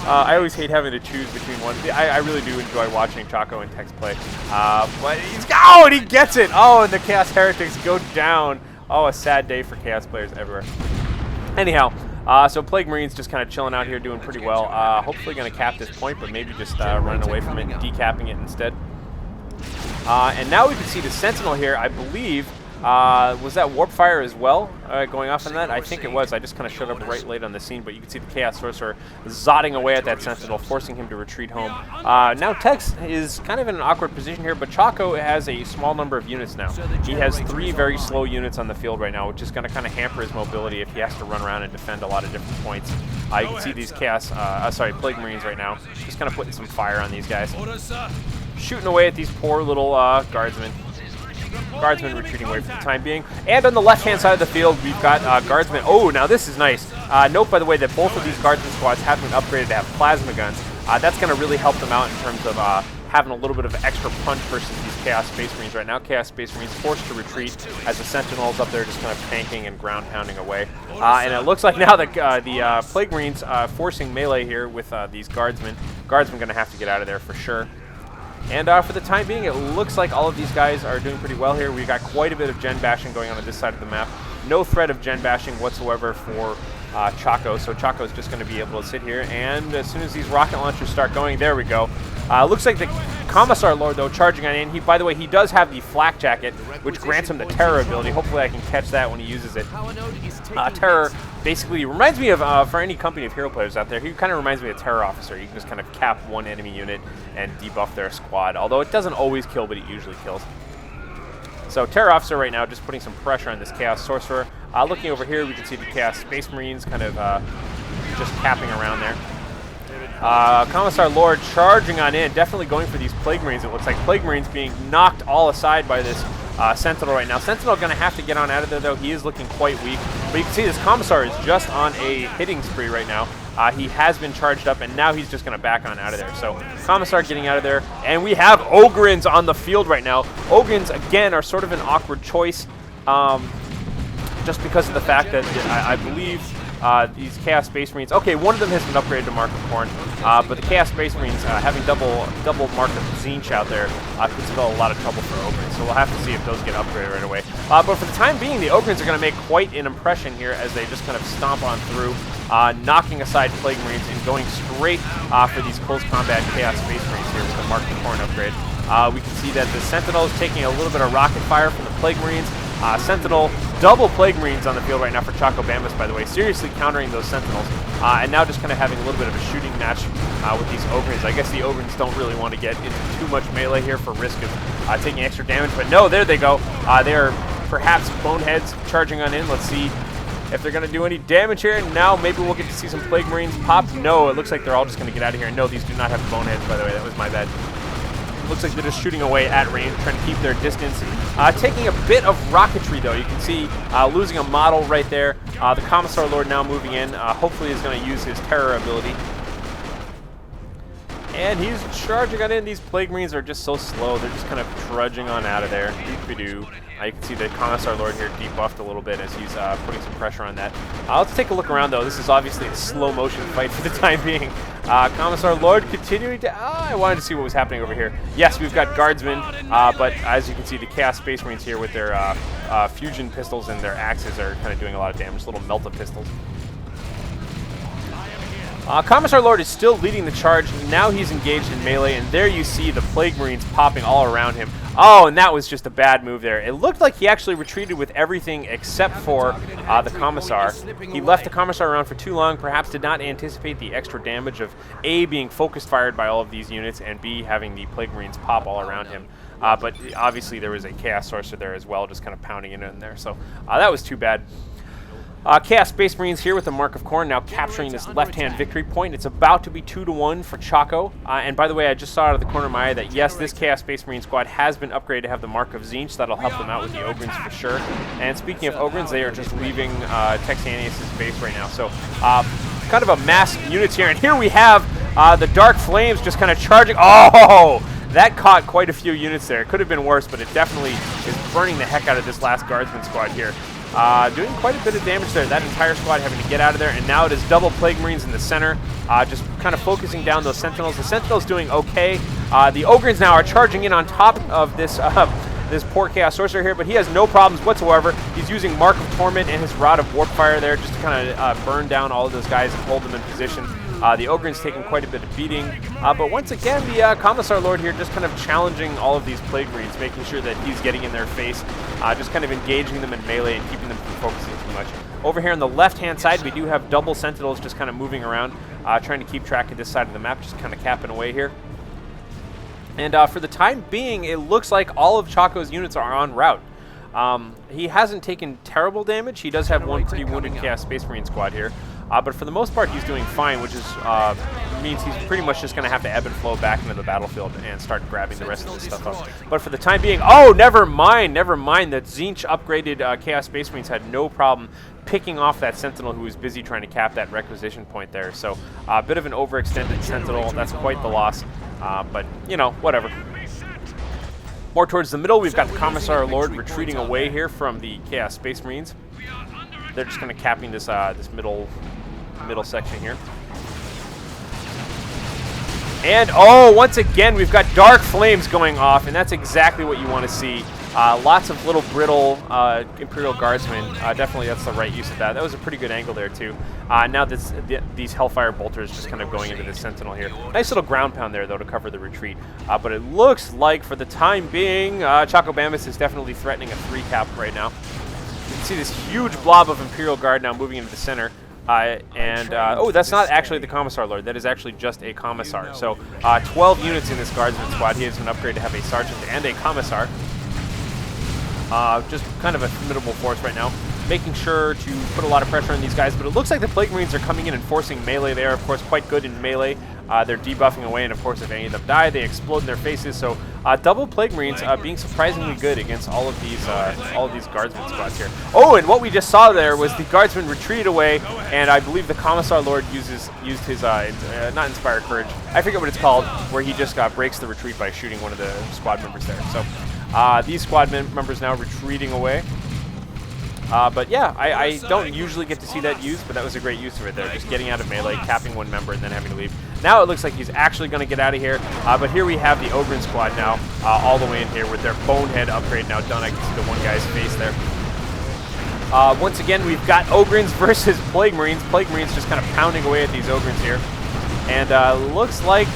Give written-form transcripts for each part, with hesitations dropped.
I always hate having to choose between one. I really do enjoy watching Choko and Tex play. But he's... Oh, and he gets it! Oh, and the Chaos Heretics go down. Oh, a sad day for Chaos players everywhere. Anyhow, so Plague Marines just kind of chilling out here, doing pretty well. Hopefully going to cap this point, but maybe just running away from it and decapping it instead. And now we can see the Sentinel here, I believe. Was that Warp Fire as well going off on that? I think it was. I just kind of showed up right late on the scene, but you can see the Chaos Sorcerer zotting away at that Sentinel, forcing him to retreat home. Now Tex is kind of in an awkward position here, but Choko has a small number of units now. He has 3 very slow units on the field right now, which is going to kind of hamper his mobility if he has to run around and defend a lot of different points. You can see these Plague Marines right now, just kind of putting some fire on these guys. Shooting away at these poor little Guardsmen. Guardsmen retreating away for the time being. And on the left-hand side of the field, we've got Guardsmen. Oh, now this is nice. Note, by the way, that both of these Guardsmen squads have been upgraded to have plasma guns. That's going to really help them out in terms of having a little bit of extra punch versus these Chaos Space Marines right now. Chaos Space Marines forced to retreat as the Sentinels up there just kind of tanking and ground pounding away. And it looks like now the Plague Marines forcing melee here with these Guardsmen. Guardsmen going to have to get out of there for sure. And for the time being, it looks like all of these guys are doing pretty well here. We've got quite a bit of gen bashing going on this side of the map. No threat of gen bashing whatsoever for Choko, so Choko's just going to be able to sit here, and as soon as these rocket launchers start going, there we go. Looks like the Commissar Lord, though, charging on in. By the way, he does have the Flak Jacket, which grants him the Terror ability. Hopefully I can catch that when he uses it. Terror basically reminds me of, for any company of hero players out there, he kind of reminds me of Terror Officer. You can just kind of cap one enemy unit and debuff their squad, although it doesn't always kill, but it usually kills. So Terror Officer right now just putting some pressure on this Chaos Sorcerer. Looking over here, we can see the Chaos Space Marines kind of just capping around there. Commissar Lord charging on in, definitely going for these Plague Marines. It looks like Plague Marines being knocked all aside by this Sentinel right now. Sentinel going to have to get on out of there, though. He is looking quite weak. But you can see this Commissar is just on a hitting spree right now. He has been charged up, and now he's just going to back on out of there. So Commissar getting out of there. And we have Ogryns on the field right now. Ogryns, again, are sort of an awkward choice just because of the fact that I believe these Chaos Space Marines, okay, one of them has been upgraded to Mark of Khorne, but the Chaos Space Marines having double Mark of Tzeentch out there could spell a lot of trouble for Ogryns, so we'll have to see if those get upgraded right away. But for the time being, the Ogryns are going to make quite an impression here as they just kind of stomp on through, knocking aside Plague Marines and going straight for these close combat Chaos Space Marines here with the Mark of Khorne upgrade. We can see that the Sentinel is taking a little bit of rocket fire from the Plague Marines. Sentinel, double Plague Marines on the field right now for Choko Bambus, by the way, seriously countering those Sentinels, and now just kind of having a little bit of a shooting match with these Ogryns. I guess the Ogryns don't really want to get into too much melee here for risk of taking extra damage, but no, there they go. They are perhaps Boneheads charging on in. Let's see if they're going to do any damage here. Now maybe we'll get to see some Plague Marines pop. No, it looks like they're all just going to get out of here. No, these do not have Boneheads, by the way. That was my bad. Looks like they're just shooting away at range, trying to keep their distance. Taking a bit of rocketry, though. You can see losing a model right there. The Commissar Lord now moving in. Hopefully is going to use his Terror ability. And he's charging on in. These Plague Marines are just so slow. They're just kind of trudging on out of there. Doop-a-doo. You can see the Commissar Lord here debuffed a little bit as he's putting some pressure on that. Let's take a look around, though. This is obviously a slow-motion fight for the time being. Commissar Lord continuing to... I wanted to see what was happening over here. Yes, we've got Guardsmen, but as you can see, the Chaos Space Marines here with their fusion pistols and their axes are kind of doing a lot of damage, little melt-up pistols. Commissar Lord is still leading the charge. Now he's engaged in melee, and there you see the Plague Marines popping all around him. Oh, and that was just a bad move there. It looked like he actually retreated with everything except for the Commissar. He left the Commissar around for too long, perhaps did not anticipate the extra damage of A, being focused fired by all of these units, and B, having the Plague Marines pop all around him. But obviously there was a Chaos Sorcerer there as well, just kind of pounding it in there. So that was too bad. Chaos Space Marines here with the Mark of Khorne, now capturing this left-hand victory point. It's about to be 2-1 for Choko. And by the way, I just saw out of the corner of my eye that, yes, this Chaos Space Marine squad has been upgraded to have the Mark of Tzeentch. So that'll help them out with the Ogryns for sure. And speaking of Ogryns, they are just leaving Texaneous' base right now. So kind of a mass units here. And here we have the Dark Flames just kind of charging. Oh! That caught quite a few units there. It could have been worse, but it definitely is burning the heck out of this last Guardsman squad here. Doing quite a bit of damage there. That entire squad having to get out of there, and now it is double Plague Marines in the center, just kind of focusing down those Sentinels. The Sentinels doing okay. The Ogryns now are charging in on top of this this poor Chaos Sorcerer here, but he has no problems whatsoever. He's using Mark of Torment and his Rod of Warpfire there just to kind of burn down all of those guys and hold them in position. The Ogryns taking quite a bit of beating, but once again, the Commissar Lord here just kind of challenging all of these Plague Marines, making sure that he's getting in their face, just kind of engaging them in melee and keeping them from focusing too much. Over here on the left-hand side, we do have double Sentinels just kind of moving around, trying to keep track of this side of the map, just kind of capping away here. And for the time being, it looks like all of Choco's units are en route. He hasn't taken terrible damage. He does have one pretty wounded Chaos Space Marine squad here. But for the most part, he's doing fine, which is means he's pretty much just going to have to ebb and flow back into the battlefield and start grabbing the rest of this stuff up. But for the time being, oh, never mind. That Tzeentch upgraded Chaos Space Marines had no problem picking off that Sentinel who was busy trying to cap that requisition point there. So a bit of an overextended Sentinel. That's quite the loss. But, you know, whatever. More towards the middle, we've got the Commissar Lord retreating away here from the Chaos Space Marines. They're just kind of capping this this middle section here. And, oh, once again, we've got Dark Flames going off, and that's exactly what you want to see. Lots of little brittle Imperial Guardsmen. Definitely that's the right use of that. That was a pretty good angle there, too. Now these Hellfire Bolters just kind of going into the Sentinel here. Nice little ground pound there, though, to cover the retreat. But it looks like, for the time being, Choko Bambus is definitely threatening a 3-cap right now. You can see this huge blob of Imperial Guard now moving into the center. Oh, that's not actually the Commissar Lord. That is actually just a Commissar. So 12 units in this Guardsman squad. He has been upgraded to have a Sergeant and a Commissar. Just kind of a formidable force right now. Making sure to put a lot of pressure on these guys. But it looks like the Plague Marines are coming in and forcing melee. They are, of course, quite good in melee. They're debuffing away, and of course, if any of them die, they explode in their faces. So double Plague Marines being surprisingly good against all of these Guardsman squads here. Oh, and what we just saw there was the Guardsman retreat away, and I believe the Commissar Lord used his not Inspire Courage, I forget what it's called, where he just breaks the retreat by shooting one of the squad members there. So these squad members now retreating away. But yeah, I don't usually get to see that used, but that was a great use of it there. Just getting out of melee, capping one member, and then having to leave. Now it looks like he's actually going to get out of here. But here we have the Ogryn squad now, all the way in here with their Bonehead upgrade now done. I can see the one guy's face there. Once again, we've got Ogryns versus Plague Marines. Plague Marines just kind of pounding away at these Ogryns here. And looks like,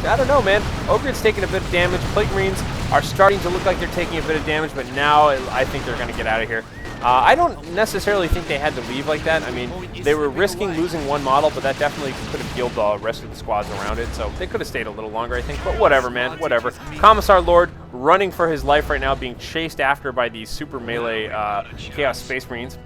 I don't know, man. Ogryns taking a bit of damage. Plague Marines are starting to look like they're taking a bit of damage, but now I think they're going to get out of here. I don't necessarily think they had to leave like that. I mean, they were risking losing one model, but that definitely could have healed the rest of the squads around it, so they could have stayed a little longer, I think. But whatever, man, whatever. Commissar Lord running for his life right now, being chased after by these super melee Chaos Space Marines.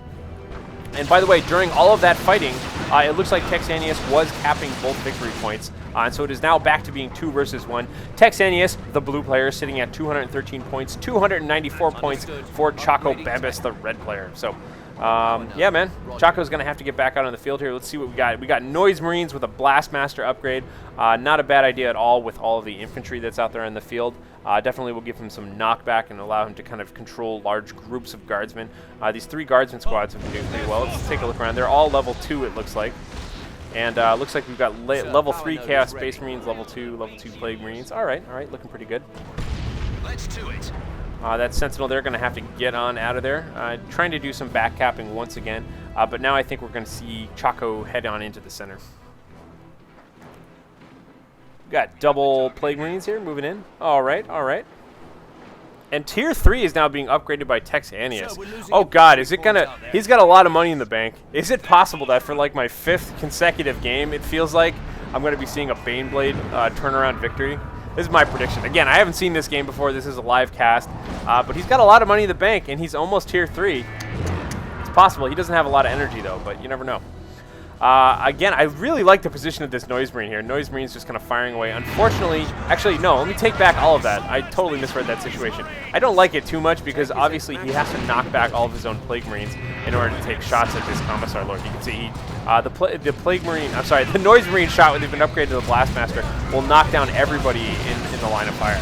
And by the way, during all of that fighting, it looks like Texaneous was capping both victory points. And so it is now back to being 2 versus 1. Texaneous, the blue player, sitting at 213 points, 294 points for Choko Bambus, the red player. So, yeah, man, Choco's going to have to get back out on the field here. Let's see what we got. We got Noise Marines with a Blastmaster upgrade. Not a bad idea at all with all of the infantry that's out there in the field. Definitely will give him some knockback and allow him to kind of control large groups of guardsmen. These 3 guardsman squads have been doing pretty well. Let's take a look around. They're all level 2, it looks like. And looks like we've got level 3 Chaos Space Marines, level 2 Plague Marines. All right, looking pretty good. Let's do it. That Sentinel, they're going to have to get on out of there. Trying to do some back capping once again. But now I think we're going to see Choko head on into the center. Got double Plague Marines here moving in. All right. And Tier 3 is now being upgraded by Texaneous. Oh, God, is it going to... He's got a lot of money in the bank. Is it possible that for, like, my 5th consecutive game, it feels like I'm going to be seeing a Baneblade turnaround victory? This is my prediction. Again, I haven't seen this game before. This is a live cast. But he's got a lot of money in the bank, and he's almost Tier 3. It's possible. He doesn't have a lot of energy, though, but you never know. Again, I really like the position of this Noise Marine here. Noise Marine's just kind of firing away. Unfortunately, actually, no, let me take back all of that. I totally misread that situation. I don't like it too much because obviously he has to knock back all of his own Plague Marines in order to take shots at this Commissar Lord. You can see the Plague Marine, I'm sorry, the Noise Marine shot when they've been upgraded to the Blastmaster will knock down everybody in the line of fire,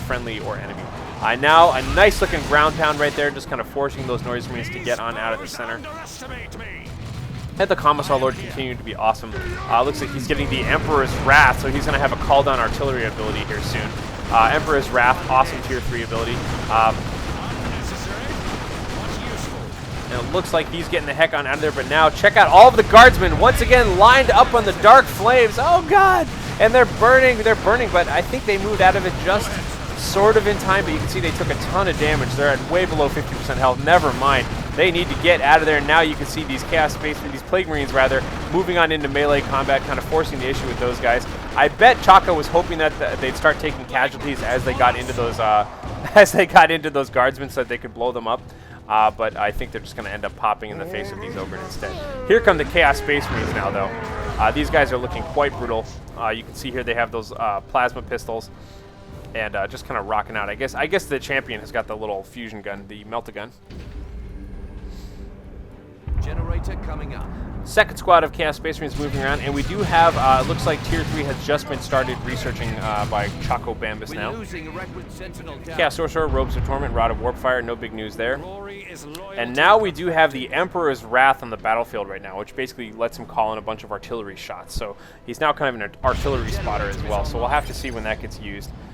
friendly or enemy. Now a nice looking ground pound right there, just kind of forcing those Noise Marines to get on out of the center. And the Commissar Lord continuing to be awesome. Looks like he's getting the Emperor's Wrath, so he's going to have a call down artillery ability here soon. Emperor's Wrath, awesome tier 3 ability. And it looks like he's getting the heck on out of there, but now check out all of the guardsmen once again lined up on the dark flames. Oh god! And they're burning, but I think they moved out of it just sort of in time, but you can see they took a ton of damage. They're at way below 50% health. Never mind. They need to get out of there. Now you can see these Chaos Space, these Plague Marines rather, moving on into melee combat, kind of forcing the issue with those guys. I bet Choko was hoping that they'd start taking casualties as they got into those guardsmen so that they could blow them up. But I think they're just going to end up popping in the face of these Ogre instead. Here come the Chaos Space Marines now, though. These guys are looking quite brutal. You can see here they have those plasma pistols and just kind of rocking out. I guess the champion has got the little fusion gun, the melt-a-gun. Generator coming up. Second squad of Chaos Space Marines moving around, and we do have, looks like Tier 3 has just been started researching by Choko Bambus now. Chaos Sorcerer, Robes of Torment, Rod of Warpfire, no big news there. And now we do have the Emperor's Wrath on the battlefield right now, which basically lets him call in a bunch of artillery shots. So he's now kind of an artillery spotter as well, so we'll have to see when that gets used.